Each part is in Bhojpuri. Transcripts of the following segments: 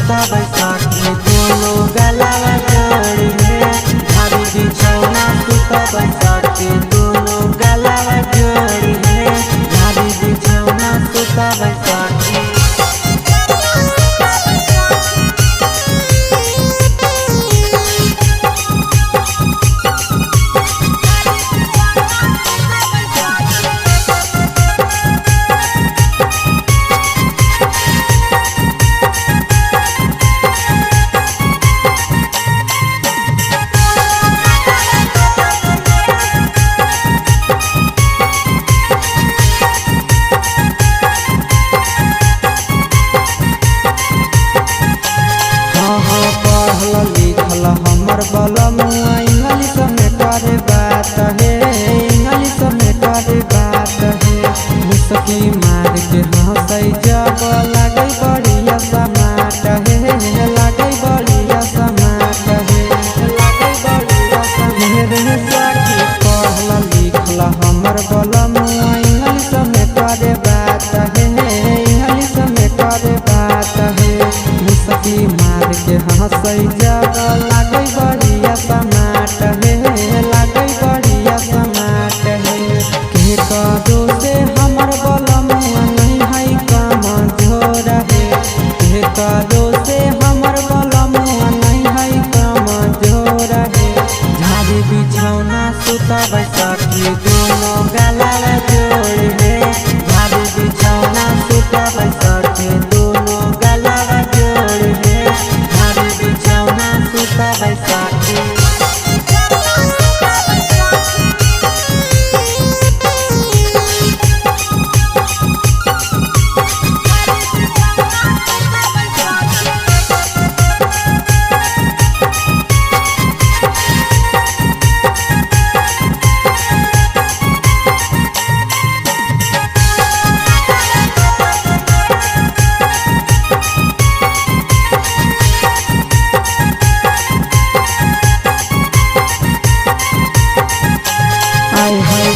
सुता बैसाखी दोनों गलावा जोड़ी है। झाड़ी बिछौना सुता बैसाखी दोनों गलावा जोड़ी है। झाड़ी बिछौना सुता बैसाखी लिखल हमर बलमुआ इंग्लिश में करे बात है। इंग्लिश में करे बात है। मुस्की मार के हंसई जब लगे बढ़िया समाट है। लगे बढ़िया समाट है। लगे बढ़िया समाट है। पढ़ल लिखल हमर बलमुआ इंग्लिश में करे बात है। इंग्लिश में करे बात है। मुस्की मार के हंसई जब लागे बढ़िया समाट है। लागे बढ़िया समाट है। के कदो से हमर बलमुआ नहीं है कमजोर है। के कदो से हमर बलमुआ नहीं है कमजोर है। झाड़ी बिछौना सुता बैसाखी दोनों गलावा जोड़ी है। झाड़ी बिछौना सुता बैसाखी दोनों गलावा जोड़ी है। झाड़ी बिछौना सुता बैसाखी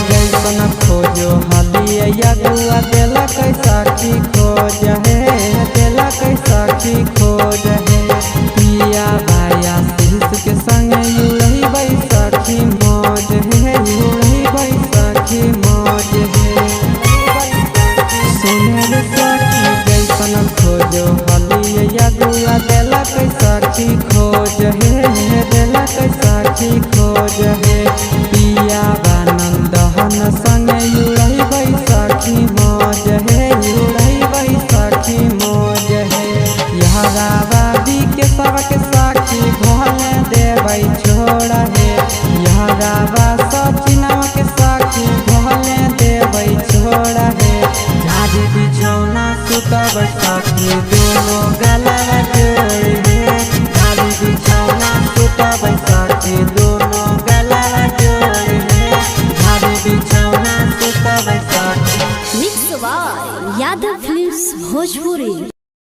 जैसन खोजो हलिया गुआ देला कैसाखी खोज है। देला कैसाखी खोज है। पिया भाया शीश के संग यूही बैसाखी मौज है। यूही बैसाखी मौज है। सुनर साखी जैसन खोजो हलिया गुआ देला कैसाखी खोज है। देला कैसाखी खोज है। पिया संग युड़ई बैसाखी मौज है। युड़ई बैसाखी मौज है। यहराबादी के सबक साखी भोले देवै छोड़ा है। यहराबा सचिनवा के साखी भोले देवै छोड़ा है। झाड़ी बिछौना सुता बैसाखी दोनों गलावा जोड़ी है। झाड़ी बिछौना सुता बैसाखी दोनों गलावा जोड़ी है। झाड़ी बिछौना सुता बैसाखी mix by Yadav films Bhojpuri.